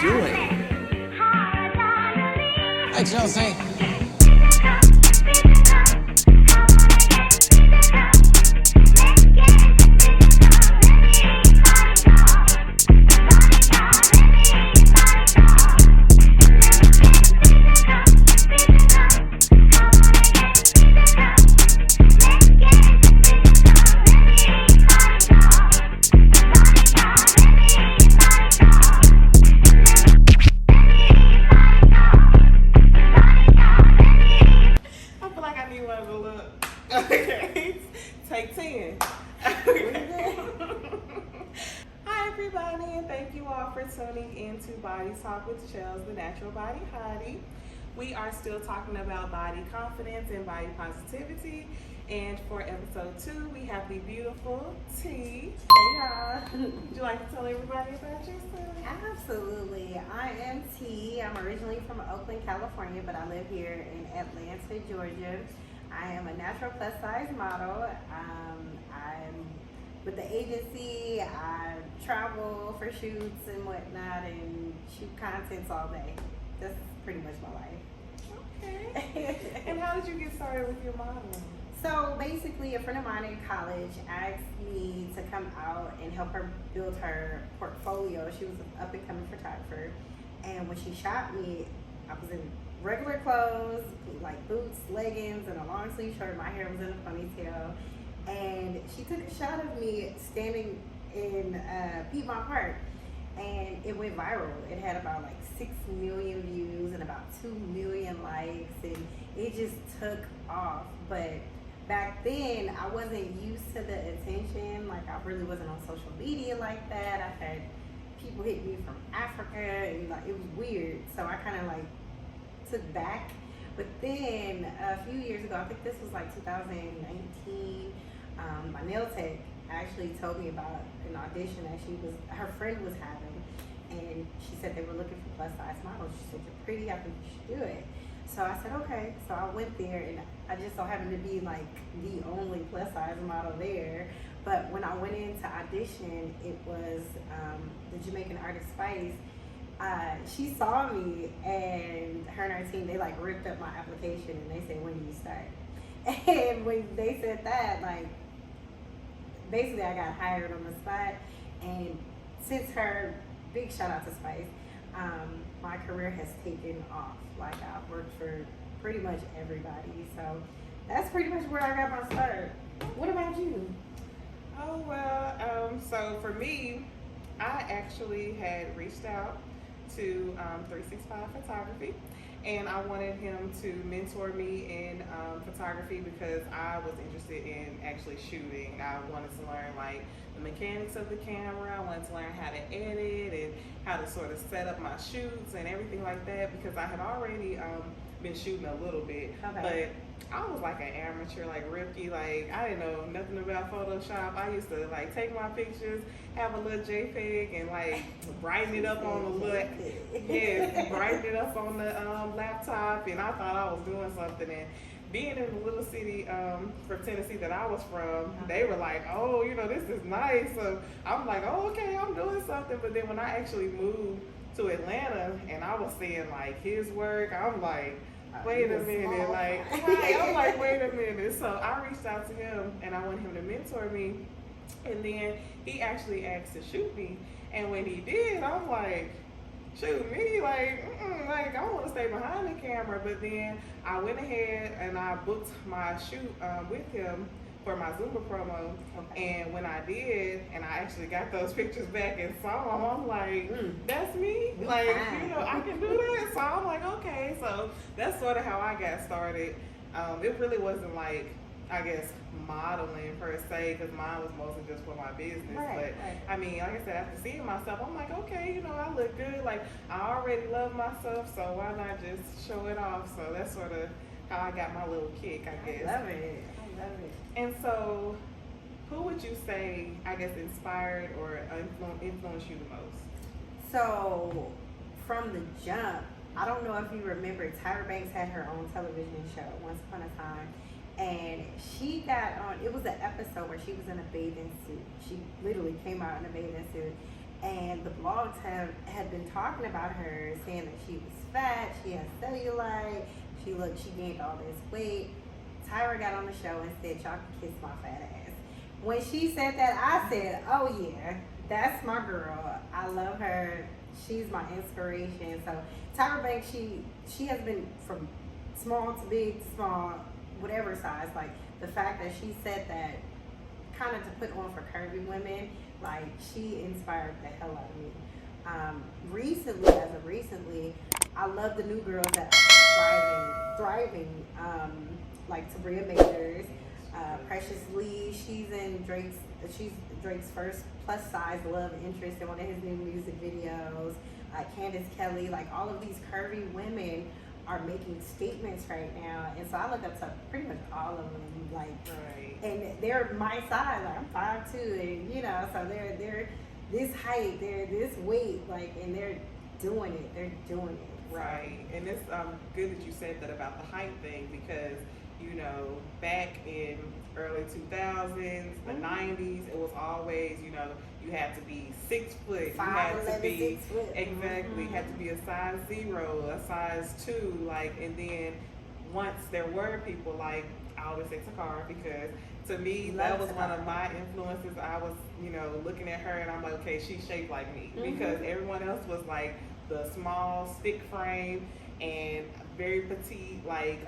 do it. Like Chelsea. Okay, take 10. Hi everybody, and thank you all for tuning in to Body Talk with Chelz, the natural body Hottie. We are still talking about body confidence and body positivity, and for episode 2, we have the beautiful T. Hey y'all. Would you like to tell everybody about yourself? Absolutely. I am T. I'm originally from Oakland, California, but I live here in Atlanta, Georgia. I am a natural plus size model. I'm with the agency. I travel for shoots and whatnot and shoot contents all day. That's pretty much my life. Okay. And how did you get started with your modeling? So basically, a friend of mine in college asked me to come out and help her build her portfolio. She was an up-and-coming photographer. And when she shot me, I was in regular clothes, like boots, leggings, and a long sleeve shirt. My hair was in a ponytail. And she took a shot of me standing in Piedmont Park. And it went viral. It had about like 6 million views and about 2 million likes. And it just took off. But back then, I wasn't used to the attention. Like, I really wasn't on social media like that. I had people hit me from Africa, and like, it was weird. So I kind of like took back. But then a few years ago, I think this was like 2019, my nail tech actually told me about an audition that her friend was having, and she said they were looking for plus size models. She said, "You're pretty, I think you should do it." So I said, okay. So I went there, and I just so happened to be like the only plus size model there. But when I went in to audition, it was the Jamaican artist Spice. She saw me, and her and her team, they like ripped up my application, and they said, "When do you start?" And when they said that, like, basically I got hired on the spot. And since her, big shout out to Spice, my career has taken off. Like, I've worked for pretty much everybody. So that's pretty much where I got my start. What about you? Oh, well, so for me, I actually had reached out to 365 Photography, and I wanted him to mentor me in photography because I was interested in actually shooting. I wanted to learn like the mechanics of the camera. I wanted to learn how to edit and how to sort of set up my shoots and everything like that, because I had already been shooting a little bit, but I was like an amateur, like rookie. Like, I didn't know nothing about Photoshop. I used to like take my pictures, have a little JPEG, and like brighten it up on the brighten it up on the laptop. And I thought I was doing something. And being in the little city from Tennessee that I was from, they were like, "Oh, you know, this is nice." So I'm like, "Oh, okay, I'm doing something." But then when I actually moved to Atlanta and I was seeing like his work, I'm like, wait a minute, like, I'm like, wait a minute. So I reached out to him, and I want him to mentor me, and then he actually asked to shoot me. And when he did, I'm like, shoot me, like, like, I want to stay behind the camera. But then I went ahead and I booked my shoot with him for my Zumba promo. And when I did, and I actually got those pictures back and saw them, I'm like, that's me? Like, you know, I can do that? So I'm like, okay. So that's sort of how I got started. It really wasn't like, I guess, modeling per se, because mine was mostly just for my business. But I mean, like I said, after seeing myself, I'm like, okay, you know, I look good. Like, I already love myself, so why not just show it off? So that's sort of how I got my little kick, I guess. I love it. And so, who would you say, I guess, inspired or influenced you the most? So, from the jump, I don't know if you remember, Tyra Banks had her own television show once upon a time. And she got on, it was an episode where she was in a bathing suit. She literally came out in a bathing suit. And the blogs had been talking about her, saying that she was fat, she had cellulite, she gained all this weight. Tyra got on the show and said, y'all can kiss my fat ass. When she said that, I said, oh yeah, that's my girl. I love her. She's my inspiration. So Tyra Banks, she has been from small to big to small, whatever size. Like the fact that she said that kind of to put on for curvy women, like she inspired the hell out of me. Recently, I love the new girls that are thriving. Like Tabria Majors, Precious Lee. She's Drake's first plus size love interest in one of his new music videos. Candace Kelly, like all of these curvy women are making statements right now, and so I look up to pretty much all of them. Like, Right. and they're my size. Like I'm 5'2", and so they're this height, they're this weight, like, and they're doing it. They're doing it. So. Right, and it's good that you said that about the height thing because back in early 2000s, the 90s, it was always you had to be 6 foot, 6 foot. Exactly, you had to be a size 0, a size 2, like, and then once there were people like I always say Takara because to me that was one of my influences. I was looking at her and I'm like, okay, she's shaped like me because everyone else was like the small stick frame and very petite, like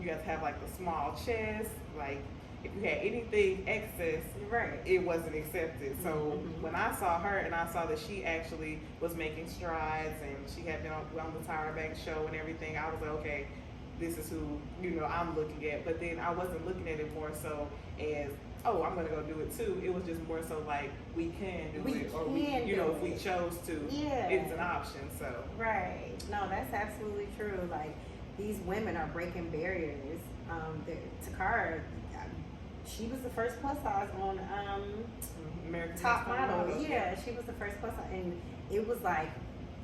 you have to have like the small chest, like if you had anything excess, right, it wasn't accepted. So when I saw her and I saw that she actually was making strides and she had been on the Tyra Banks show and everything, I was like, okay, this is who I'm looking at. But then I wasn't looking at it more so as, oh, I'm gonna go do it too. It was just more so like we can do it, or if we chose to, it's an option. So right, no, that's absolutely true. Like these women are breaking barriers. Takara, she was the first plus size on American Top Model. Yeah, she was the first plus size, and it was like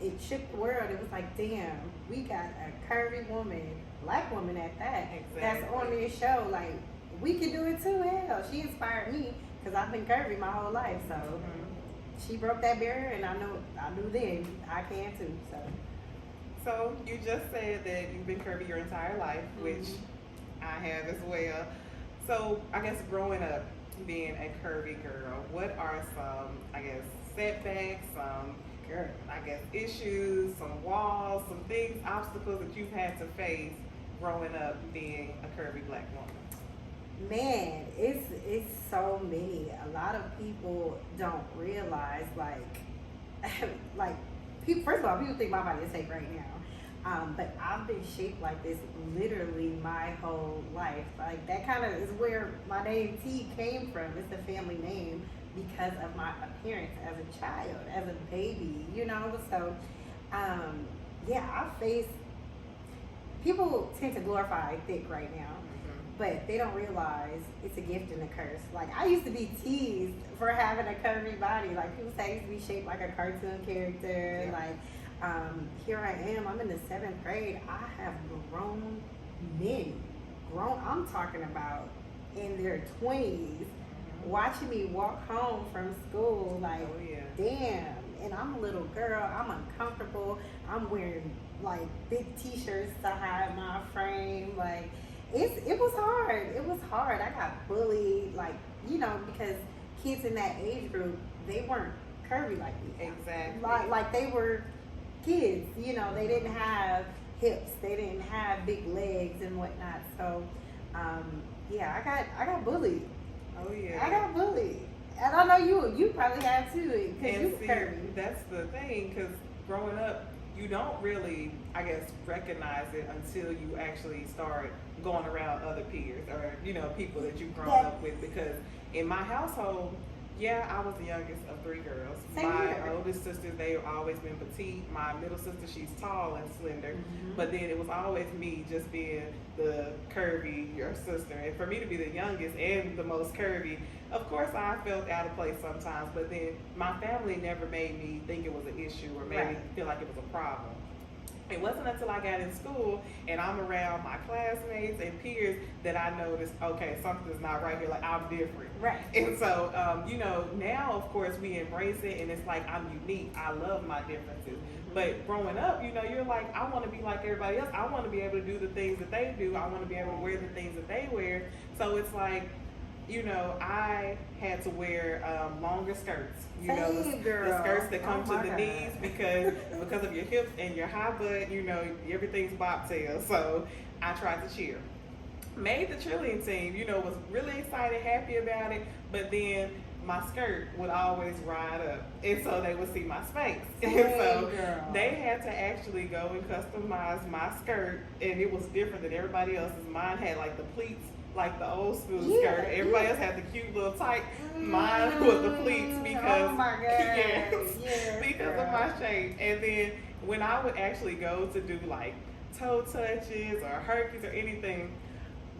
it shook the world. It was like, damn, we got a curvy woman, black woman at that, that's on this show. Like we can do it too. Hell, she inspired me because I've been curvy my whole life. So she broke that barrier, and I knew then I can too. So you just said that you've been curvy your entire life, which I have as well. So I guess growing up, being a curvy girl, what are some, setbacks, some, issues, some walls, some things, obstacles that you've had to face growing up being a curvy black woman? Man, it's so many. A lot of people don't realize, first of all, people think my body is fake right now. But I've been shaped like this literally my whole life. Like that kind of is where my name T came from. It's a family name because of my appearance as a child, as a baby, So, I face, people tend to glorify thick right now, but they don't realize it's a gift and a curse. Like I used to be teased for having a curvy body. Like people say I used to be shaped like a cartoon character. Yeah. Like here I am, I'm in the 7th grade. I have grown men. I'm talking about in their 20s, watching me walk home from school, like, damn. And I'm a little girl, I'm uncomfortable. I'm wearing like big t-shirts to hide my frame. Like, it was hard. It was hard. I got bullied, like, because kids in that age group, they weren't curvy like me. Exactly. Like they were kids, they didn't have hips, they didn't have big legs and whatnot. So, I got bullied. Oh yeah. I got bullied, and I know you probably have too, because you curvy. That's the thing, because growing up, you don't really, recognize it until you actually start going around other peers or people that you've grown up with. Because in my household, I was the youngest of 3 girls. My oldest sisters, they've always been petite. My middle sister, she's tall and slender. But then it was always me just being the curvy, your sister. And for me to be the youngest and the most curvy, of course I felt out of place sometimes. But then my family never made me think it was an issue or made me feel like it was a problem. It wasn't until I got in school and I'm around my classmates and peers that I noticed, okay, something's not right here. Like, I'm different. Right. And so, now, of course, we embrace it, and it's like, I'm unique. I love my differences. But growing up, you're like, I want to be like everybody else. I want to be able to do the things that they do. I want to be able to wear the things that they wear. So it's like, I had to wear longer skirts. The skirts that come to the knees because of your hips and your high butt. Everything's bobtail. So I tried to cheer. Made the cheerleading team. Was really excited, happy about it. But then my skirt would always ride up, and so they would see my space. And so they had to actually go and customize my skirt, and it was different than everybody else's. Mine had like the pleats, like the old school skirt. Everybody else had the cute little tight. Mine was the pleats because because of my shape. And then when I would actually go to do like toe touches or herkies or anything,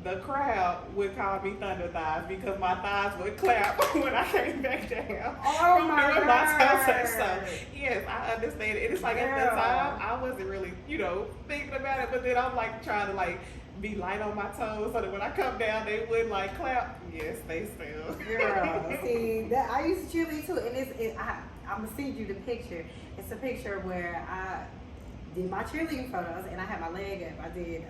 the crowd would call me Thunder Thighs because my thighs would clap when I came back down from doing my toe touch. So yes, I understand it. And it's like at that time I wasn't really, thinking about it, but then I'm like trying to like be light on my toes so that when I come down they would like clap. Yes, they still. Girl, see that I used to cheerlead too, and I'm gonna send you the picture. It's a picture where I did my cheerleading photos and I had my leg up. I did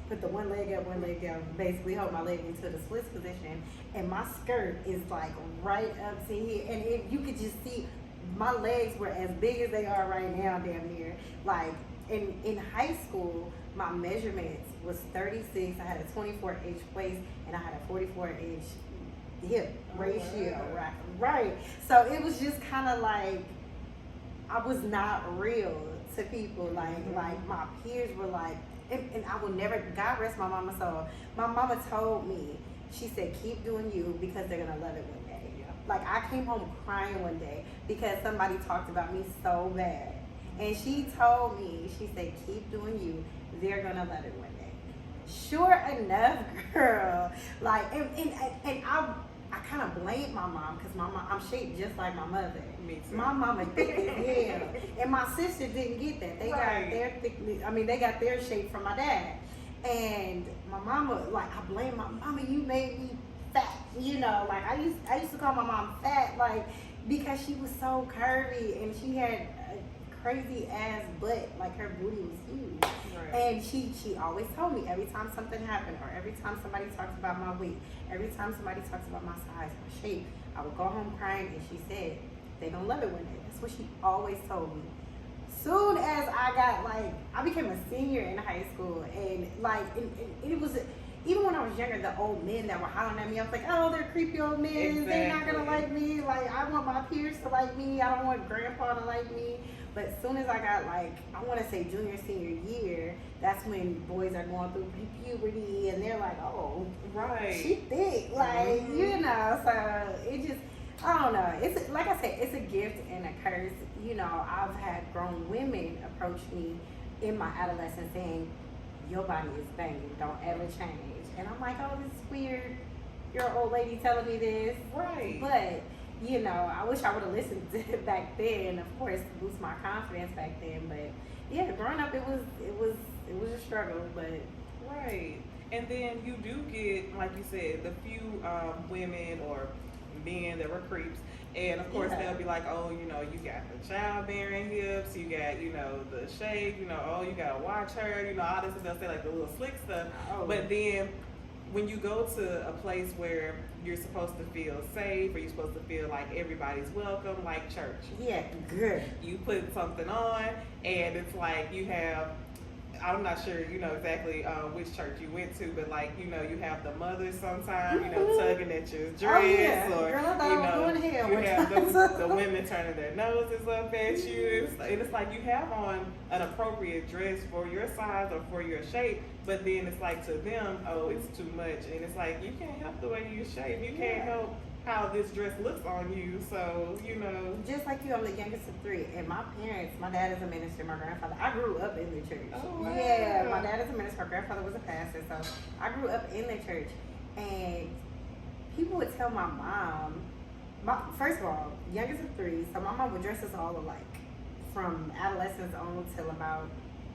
put the one leg up, one leg down, basically hold my leg into the splits position, and my skirt is like right up to here, and you could just see my legs were as big as they are right now, damn near. Like in high school, my measurements was 36. I had a 24-inch waist and I had a 44-inch hip ratio. Wow. Right. So it was just kind of like I was not real to people. Like my peers were like. And I will never, God rest my mama's soul. My mama told me, she said, keep doing you because they're going to love it one day. Yeah. Like, I came home crying one day because somebody talked about me so bad. And she told me, she said, keep doing you. They're going to love it one day. Sure enough, girl. Like, and I kind of blame my mom because my mom, I'm shaped just like my mother. Me too. My mama thick as hell, and my sister didn't get that. They got their thickness. I mean, they got their shape from my dad. And my mama, like, I blame my mama. You made me fat. Like I used to call my mom fat, like because she was so curvy and she had a crazy ass butt. Like her booty was huge. Right. And she always told me every time something happened or every time somebody talks about my weight, every time somebody talks about my size, my shape, I would go home crying, and she said, they gonna love it one day. That's what she always told me. Soon as I became a senior in high school, and it was, even when I was younger, the old men that were hollering at me, I was like, oh, they're creepy old men. Exactly. They're not gonna like me. Like, I want my peers to like me. I don't want grandpa to like me. But as soon as I got I want to say junior, senior year, that's when boys are going through puberty, and they're like, oh, right, she thick. Like, so it just, I don't know. It's like I said, it's a gift and a curse. I've had grown women approach me in my adolescence saying, your body is banging, don't ever change. And I'm like, oh, this is weird. You're an old lady telling me this. Right. But, I wish I would have listened to it back then, of course, to boost my confidence back then. But yeah, growing up, it was a struggle, but. Right. And then you do get, like you said, the few women or men that were creeps. And of course they'll be like, oh, you got the childbearing hips, you got, the shape, oh, you gotta watch her, all this, and they'll say like the little slick stuff. Oh. But then when you go to a place where you're supposed to feel safe or you're supposed to feel like everybody's welcome, like church. Yeah, good. You put something on and it's like you have, I'm not sure, exactly which church you went to, but you have the mothers sometimes, tugging at your dress, or girl, you have the women turning their noses up at you. It's like you have on an appropriate dress for your size or for your shape, but then it's like to them, oh, it's too much, and it's like you can't help the way you shape. You can't help how this dress looks on you, so just like you, I'm the youngest of three, and my parents, my dad is a minister, my grandfather, I grew up in the church. Oh, wow. Yeah, my dad is a minister, my grandfather was a pastor, so I grew up in the church. And people would tell my mom, first of all, youngest of three, so my mom would dress us all alike from adolescence on till about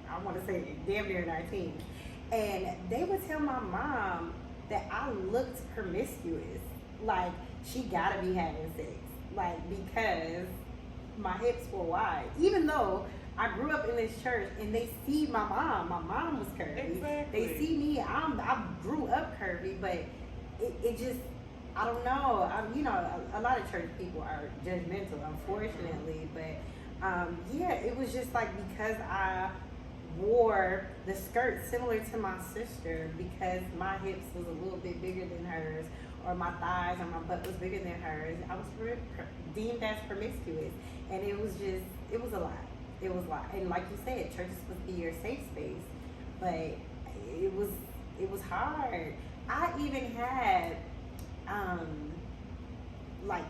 I want to say damn near in our teens. And they would tell my mom that I looked promiscuous. Like, she gotta be having sex. Like, because my hips were wide. Even though I grew up in this church and they see my mom was curvy. Exactly. They see me, I grew up curvy, but it just, I don't know. A lot of church people are judgmental, unfortunately. But yeah, it was just like because I wore the skirt similar to my sister, because my hips was a little bit bigger than hers, or my thighs or my butt was bigger than hers, I was deemed as promiscuous. And it was a lot. It was a lot. And like you said, church is supposed to be your safe space, but it was hard. I even had like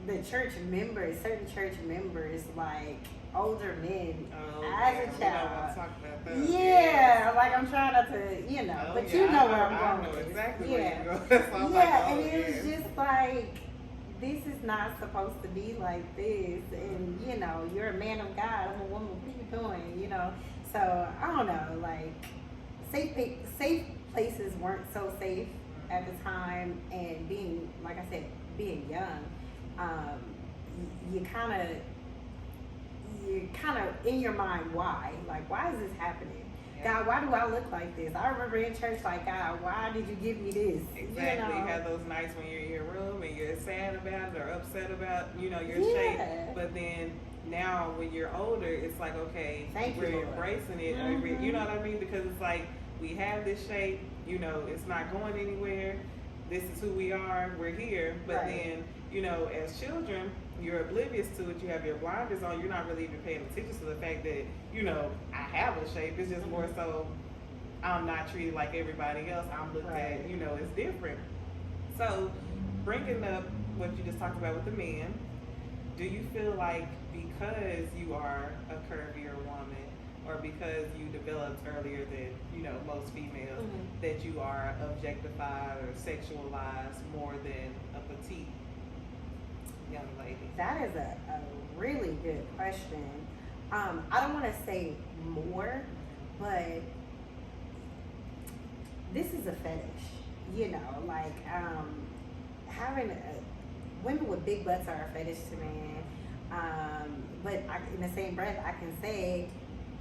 the church members, certain church members, like older men as a child. Yeah, like I'm trying not to, but you know where I'm going. I know exactly yeah. where you're going. Yeah, and it was just like, this is not supposed to be like this, and you're a man of God, I'm a woman, what are you doing, So I don't know, like safe places weren't so safe at the time, and being, like I said, being young, you're kind of in your mind, why is this happening? God, why do I look like this? I remember in church, like, God, why did you give me this? Exactly. You have those nights when you're in your room and you're sad about it or upset about, your shape. But then now when you're older, it's like, okay, we're embracing it. Mm-hmm. You know what I mean? Because it's like, we have this shape, it's not going anywhere. This is who we are. We're here. But then, as children, you're oblivious to it. You have your blinders on. You're not really even paying attention to the fact that, I have a shape. It's just more so I'm not treated like everybody else. I'm looked at, it's different. So bringing up what you just talked about with the men, do you feel like because you are a curvier woman, or because you developed earlier than, most females, that you are objectified or sexualized more than a petite young lady? That is a really good question. I don't want to say more, but this is a fetish, like having women with big butts are a fetish to me. But in the same breath, I can say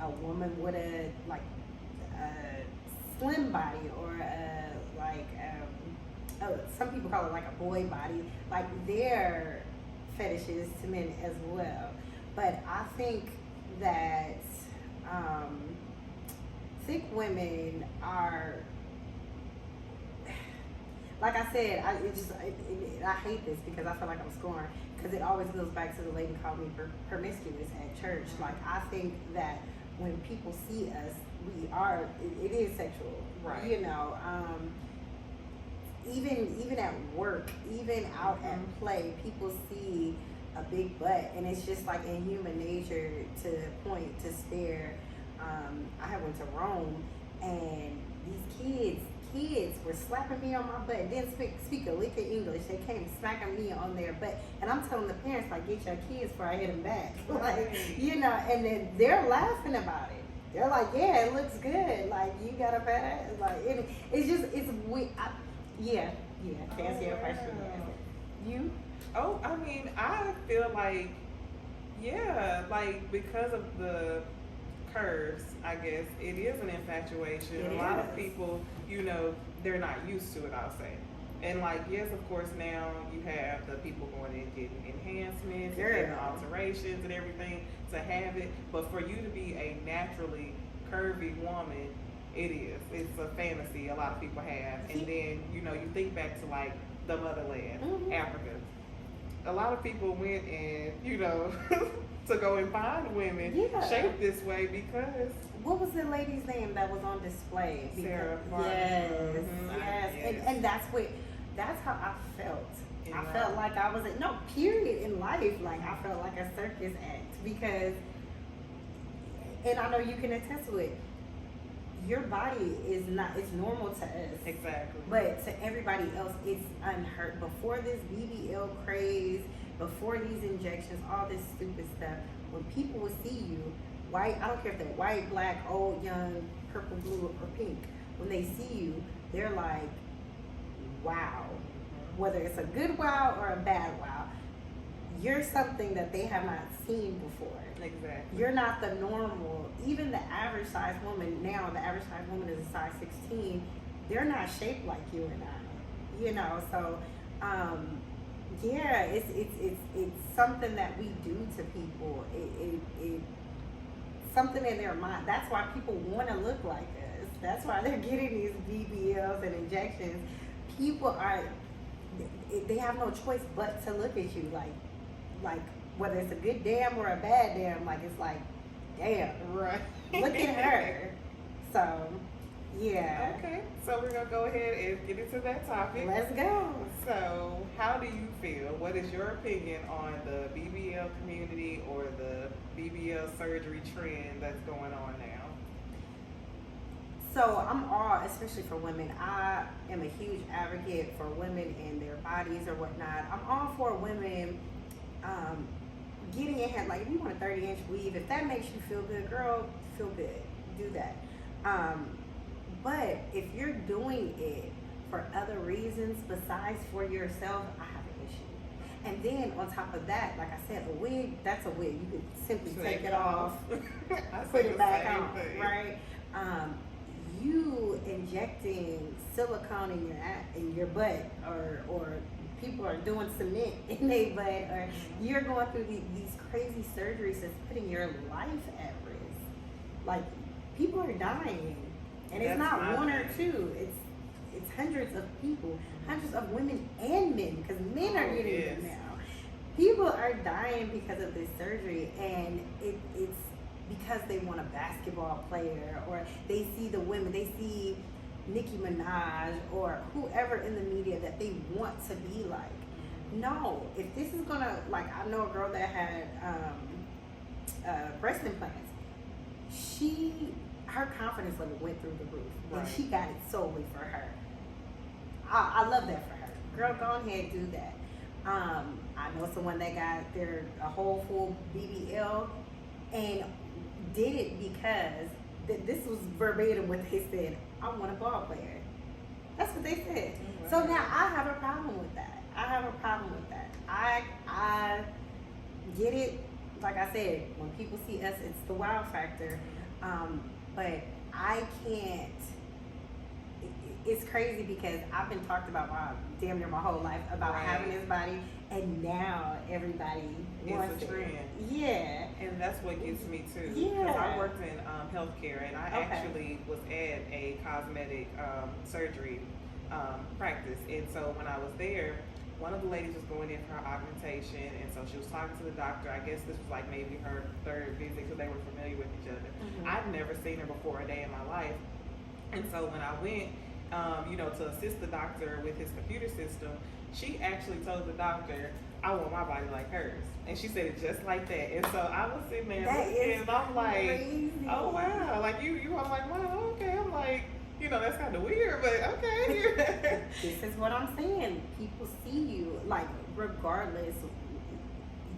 a woman with a slim body, or some people call it like a boy body, like they're fetishes to men as well. But I think that thick women are, like I said, I hate this because I feel like I'm scorned, because it always goes back to the lady called me promiscuous at church. Like, I think that when people see us, it is sexual, right? Even at work, even out at play, people see a big butt, and it's just like in human nature to point, to stare. I went to Rome, and these kids were slapping me on my butt, didn't speak a lick of English. They came smacking me on their butt, and I'm telling the parents, like, get your kids before I hit them back. Like, and then they're laughing about it. They're like, yeah, it looks good. Like, you got a fat ass. Like, it's weird. Yeah, to answer your question. You? Oh, I mean, I feel like, because of the curves, I guess, it is an infatuation. A lot of people, they're not used to it, I'll say. And yes, of course, now you have the people going in getting enhancements, and getting alterations and everything to have it. But for you to be a naturally curvy woman, it's a fantasy a lot of people have. And then, you think back to the motherland, Africa. A lot of people went and, to go and find women shaped this way because... What was the lady's name that was on display? Sarah. Yes. And that's how I felt. I felt like I was period in life. Like, I felt like a circus act, because, and I know you can attest to it, your body is not, it's normal to us. Exactly. But to everybody else, it's unheard. Before this BBL craze, before these injections, all this stupid stuff, when people would see you white, I don't care if they're white, black, old, young, purple, blue, or pink. When they see you, they're like, wow. Whether it's a good wow or a bad wow, you're something that they have not seen before. Exactly. You're not the normal. Even the average size woman now, the average size woman is a size 16. They're not shaped like you and I, you know. So, yeah, it's something that we do to people. It something in their mind. That's why people want to look like us. That's why they're getting these BBLs and injections. People are, they have no choice but to look at you like whether it's a good damn or a bad damn. Like it's like, damn, Right. look at her. So, yeah. Okay, so we're gonna go ahead and get into that topic. Let's go. So, how do you feel? What is your opinion on the BBL community or the BBL surgery trend that's going on now? So I'm all, especially for women, I am a huge advocate for women and their bodies or whatnot. I'm all for women getting ahead. Like if you want a 30-inch weave, if that makes you feel good, girl, feel good. Do that. But if you're doing it for other reasons besides for yourself, I have an issue. And then on top of that, like I said, a wig, that's a wig. You can simply take it off, put it back on, right? You injecting silicone in your butt, or people are doing cement in their butt, or you're going through these crazy surgeries that's putting your life at risk. Like people are dying, and it's not one or two. It's hundreds of people, hundreds of women and men, because men are getting it now. People are dying because of this surgery, and it's because they want a basketball player, or they see the women, they see Nicki Minaj or whoever in the media that they want to be like. No, if this is gonna, like, I know a girl that had breast implants. Her confidence level went through the roof, and she got it solely for her. I love that for her. Girl, go ahead, do that. I know someone that got a whole full BBL and did it because this was verbatim what they said. I want a ball player. That's what they said. Mm-hmm. So now I have a problem with that. I get it. Like I said, when people see us, it's the wow factor. But I can't. It's crazy because I've been talked about damn near my whole life about having this body, and now everybody wants it's a trend. Yeah, and that's what gets me too. Yeah, because I worked in healthcare, and I actually was at a cosmetic surgery practice, and so when I was there, one of the ladies was going in for her augmentation, and so she was talking to the doctor. I guess this was like maybe her third visit because they were familiar with each other. Mm-hmm. I'd never seen her before a day in my life, and so when I went, to assist the doctor with his computer system, she actually told the doctor, I want my body like hers. And she said it just like that. And so I was sitting there looking, and I'm like, crazy. Oh wow, like you I'm like, wow, okay. I'm like, that's kind of weird, but okay. This is what I'm saying. People see you, like, regardless,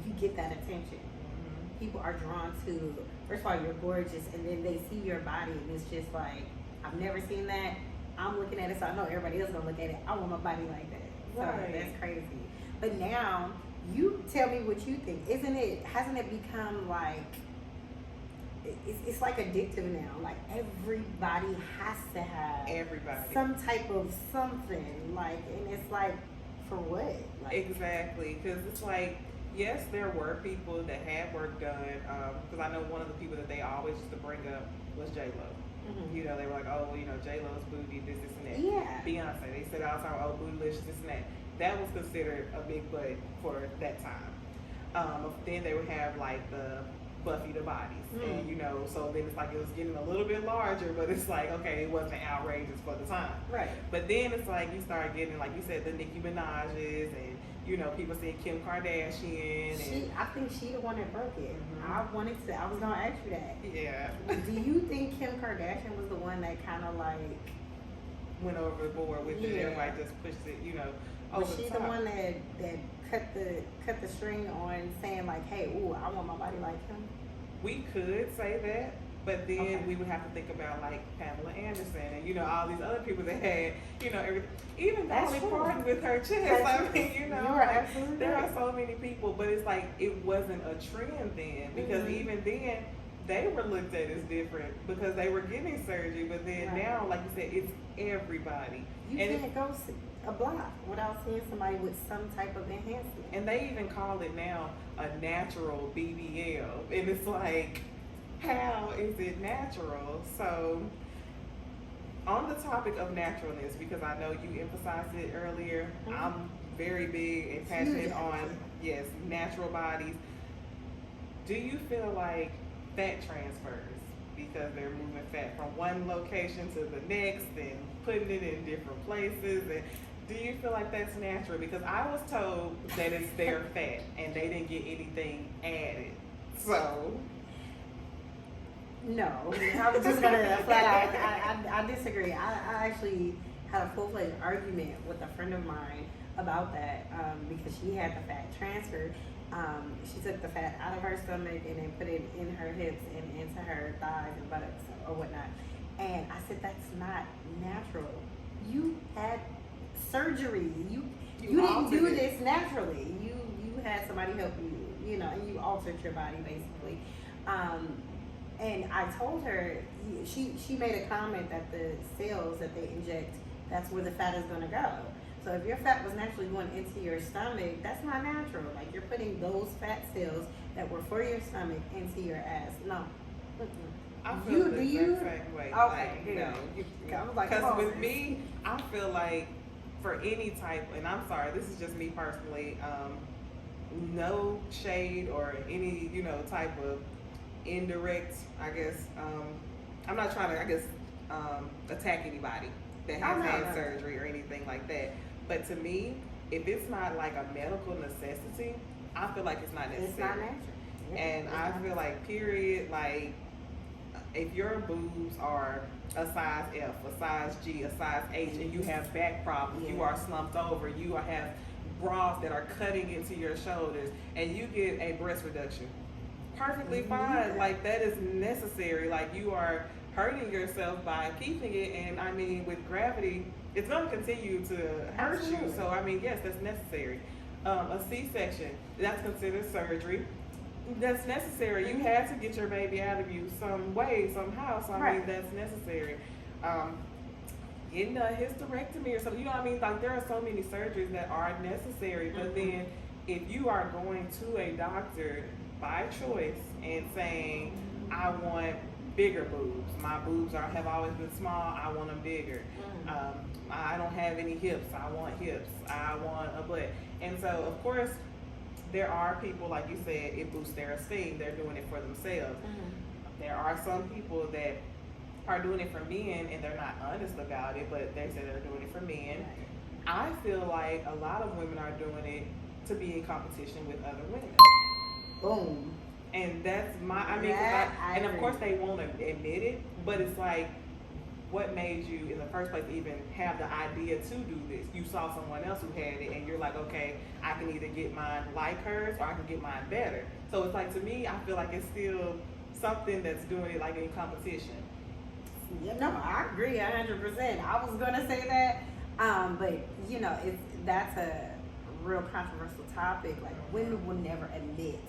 you get that attention. Mm-hmm. People are drawn to, first of all, you're gorgeous, and then they see your body, and it's just like, I've never seen that. I'm looking at it, so I know everybody else gonna look at it. I want my body like that. So that's crazy. But now, you tell me what you think. Hasn't it become like, it's like addictive now. Like everybody has to have some type of something. Like, and it's like, for what? Like, exactly, because it's like, yes, there were people that had work done. Because I know one of the people that they always used to bring up was J-Lo. Mm-hmm. They were like, oh, J-Lo's booty, this, and that. Yeah. Beyonce, they said all the time, oh, bootylicious, this and that. That was considered a big butt for that time. Then they would have like the Buffy the Bodies, and so then it's like it was getting a little bit larger, but it's like, okay, it wasn't outrageous for the time. Right. But then it's like you start getting, like you said, the Nicki Minaj's, and people seeing Kim Kardashian. I think she the one that broke it. Mm-hmm. I was gonna ask you that. Yeah. Do you think Kim Kardashian was the one that kind of like went overboard with it? Everybody just pushed it, Was she the one that cut the string on saying like, hey, ooh, I want my body like him? we could say that, but then Okay. we would have to think about like Pamela Anderson and all these other people that had everything. Even That's Dolly true. Parton with her chest. That's I true. mean, You are like, absolutely there right. are so many people, but it's like it wasn't a trend then because Mhm. even then they were looked at as different because they were getting surgery. But then Right. now, like you said, it's everybody. You And can't go a block without seeing somebody with some type of enhancement. And they even call it now a natural BBL. And it's like, how is it natural? So, on the topic of naturalness, because I know you emphasized it earlier, Mhm. I'm very big and passionate on, yes, natural bodies. Do you feel like fat transfers because they're moving fat from one location to the next and putting it in different places? And do you feel like that's natural? Because I was told that it's their fat and they didn't get anything added. So, No, I'm just gonna flat out. I disagree. I actually had a full-fledged argument with a friend of mine about that because she had the fat transfer. She took the fat out of her stomach and then put it in her hips and into her thighs and buttocks or whatnot. And I said, that's not natural. You had surgery. You didn't do this naturally. You had somebody help you, and you altered your body basically. And I told her, she made a comment that the cells that they inject, that's where the fat is going to go. So if your fat was naturally going into your stomach, that's not natural. Like, you're putting those fat cells that were for your stomach into your ass. No. I feel the you? exact same way. Okay, Like, good. no. I was like, Because come on, with me, I feel like for any type, and I'm sorry, this is just me personally, no shade or any, type of indirect, I guess, I'm not trying to, I guess, attack anybody that has had surgery or anything like that. But to me, if it's not like a medical necessity, I feel like it's not necessary. It's not natural. Yeah, And I feel like, period, like, if your boobs are a size F, a size G, a size H, and you have back problems, you are slumped over, you have bras that are cutting into your shoulders, and you get a breast reduction, perfectly fine. Like, that is necessary. Like, you are hurting yourself by keeping it, and I mean, with gravity, it's going to continue to hurt you. So, I mean, yes, that's necessary. A C-section, that's considered surgery. That's necessary. You had to get your baby out of you some way, somehow. So, I mean, that's necessary. Getting a hysterectomy or something, you know what I mean? Like, there are so many surgeries that are necessary. But then, if you are going to a doctor by choice and saying, I want bigger boobs. My boobs have always been small. I want them bigger. I don't have any hips. I want hips. I want a butt. And so, of course, there are people, like you said, it boosts their esteem. They're doing it for themselves. There are some people that are doing it for men and they're not honest about it, but they say they're doing it for men. I feel like a lot of women are doing it to be in competition with other women. Boom. And that's and of course they won't admit it, but it's like, what made you in the first place even have the idea to do this? You saw someone else who had it and you're like, okay, I can either get mine like hers or I can get mine better. So it's like, to me, I feel like it's still something that's doing it like in competition. Yeah, no, I agree 100%. I was gonna say that, but that's a real controversial topic. Like, women will never admit,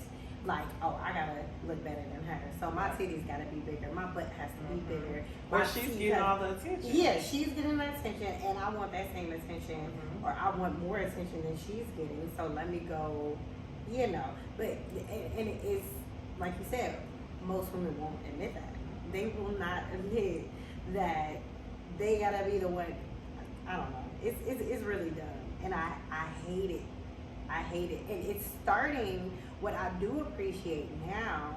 like, oh, I gotta look better than her, so my titties gotta be bigger, my butt has to be bigger. Or she's getting all the attention. Yeah, she's getting the attention, and I want that same attention, or I want more attention than she's getting. So let me go, But and it's like you said, most women won't admit that. They will not admit that they gotta be the one. I don't know. It's really dumb, and I hate it. I hate it, and it's starting. What I do appreciate now,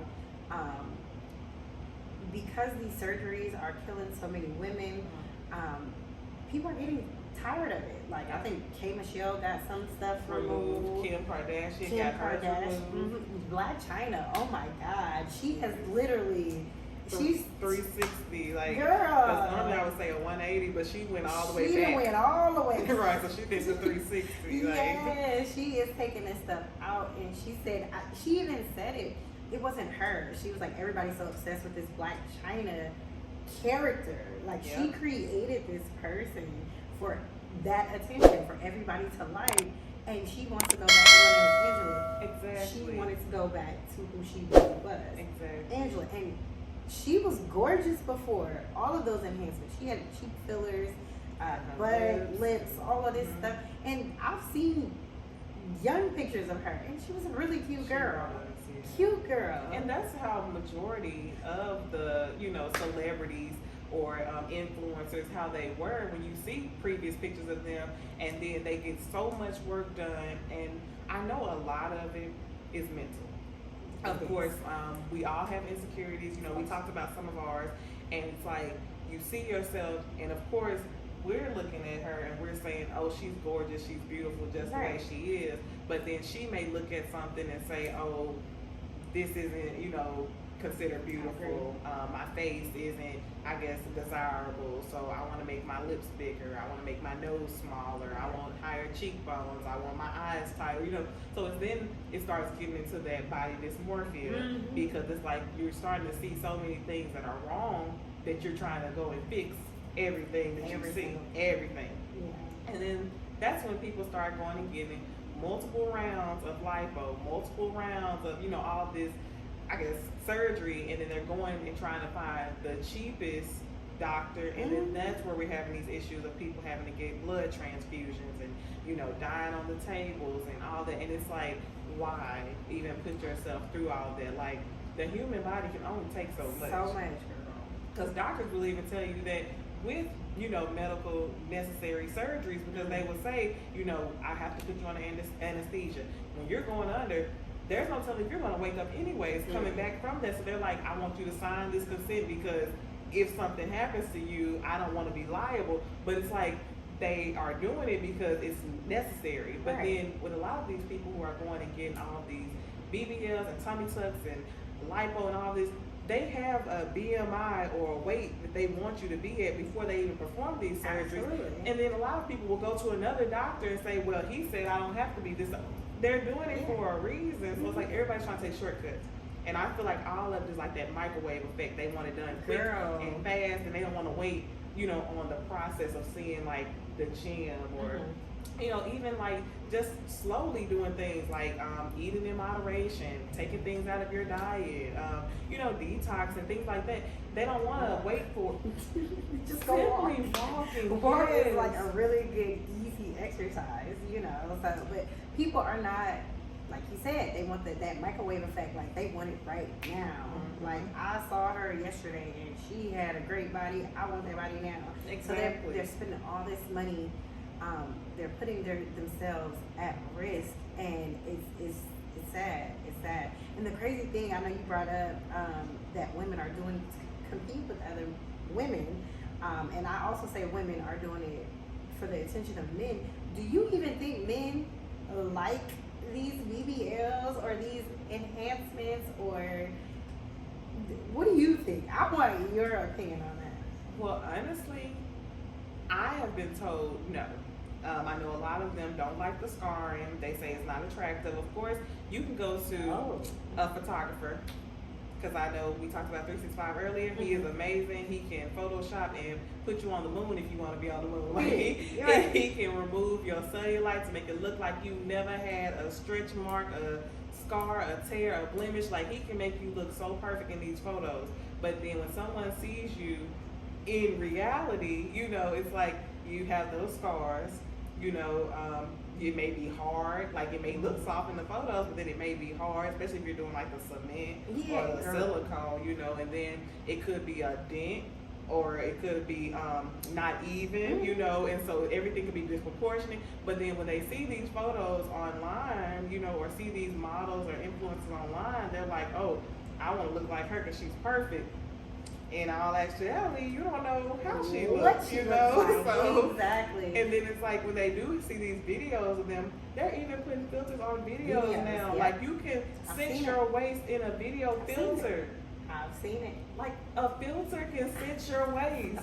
because these surgeries are killing so many women, people are getting tired of it. Like, I think K. Michelle got some stuff removed. Kim Kardashian got hers removed. Black China, oh my God, she has literally. She's 360, like, girl. Because normally I would say a 180, but she went all the way back. She went all the way back. Right, so she did the 360. Yeah, she is taking this stuff out, and she said, she even said it it wasn't her. She was like, everybody's so obsessed with this Black China character. Like, she created this person for that attention, for everybody to like, and she wants to go back. Her name is Angela. Exactly. She wanted to go back to who she really was. Exactly. Angela. And she was gorgeous before all of those enhancements. She had cheek fillers, butt, lips, all of this stuff. And I've seen young pictures of her, and she was a really cute girl. Cute girl. And that's how majority of the, celebrities or influencers, how they were when you see previous pictures of them, and then they get so much work done. And I know a lot of it is mental. Of course, we all have insecurities. We talked about some of ours, and it's like you see yourself, and of course, we're looking at her and we're saying, oh, she's gorgeous, she's beautiful just the way she is. But then she may look at something and say, oh, this isn't, considered beautiful. My face isn't, I guess, desirable. So I want to make my lips bigger. I want to make my nose smaller. I want higher cheekbones. I want my eyes tighter. So then it starts getting into that body dysmorphia, because it's like you're starting to see so many things that are wrong that you're trying to go and fix everything that you see. Everything. Yeah. And then that's when people start going and getting multiple rounds of lipo, multiple rounds of, all this, I guess, surgery, and then they're going and trying to find the cheapest doctor, and then that's where we're having these issues of people having to get blood transfusions and, dying on the tables and all that. And it's like, why even put yourself through all that? Like, the human body can only take so much. So much. Because doctors will even tell you that with, medical necessary surgeries, because they will say, I have to put you on anesthesia. When you're going under, there's no telling if you're going to wake up anyways coming back from that. So they're like, I want you to sign this consent, because if something happens to you, I don't want to be liable. But it's like they are doing it because it's necessary. But then with a lot of these people who are going and getting all these BBLs and tummy tucks and lipo and all this, they have a BMI or a weight that they want you to be at before they even perform these surgeries. Absolutely. And then a lot of people will go to another doctor and say, well, he said I don't have to be this. They're doing it for a reason. So it's like everybody's trying to take shortcuts. And I feel like all of it is like that microwave effect. They want it done quick and fast, and they don't want to wait, on the process of seeing like the gym or, even like just slowly doing things like eating in moderation, taking things out of your diet, detox and things like that. They don't want to wait for just go walking. Walking is like a really good, easy exercise, So, but people are not, like you said, they want that microwave effect. Like, they want it right now. Like, I saw her yesterday and she had a great body. I want that body now. Exactly. So they're spending all this money. They're putting themselves at risk, and it's sad. It's sad. And the crazy thing, I know you brought up that women are doing to compete with other women, and I also say women are doing it for the attention of men. Do you even think men like these BBLs or these enhancements, or what do you think? I want your opinion on that. Well, honestly, I have been told no. I know a lot of them don't like the scarring. They say it's not attractive. Of course, you can go to a photographer, because I know we talked about 365 earlier. He is amazing. He can Photoshop and put you on the moon if you want to be on the moon. Like, he can remove your cellulite to make it look like you never had a stretch mark, a scar, a tear, a blemish. Like, he can make you look so perfect in these photos. But then when someone sees you in reality, it's like you have those scars. It may be hard, like it may look soft in the photos, but then it may be hard, especially if you're doing like the cement or the silicone, and then it could be a dent, or it could be not even, and so everything could be disproportionate. But then when they see these photos online, or see these models or influencers online, they're like, oh, I want to look like her because she's perfect. In all actuality, you don't know how she looks, So, exactly. And then it's like when they do see these videos of them, they're even putting filters on videos now. Yeah. Like, you can cinch your waist in a video filter. I've seen it. Like, a filter can cinch your waist.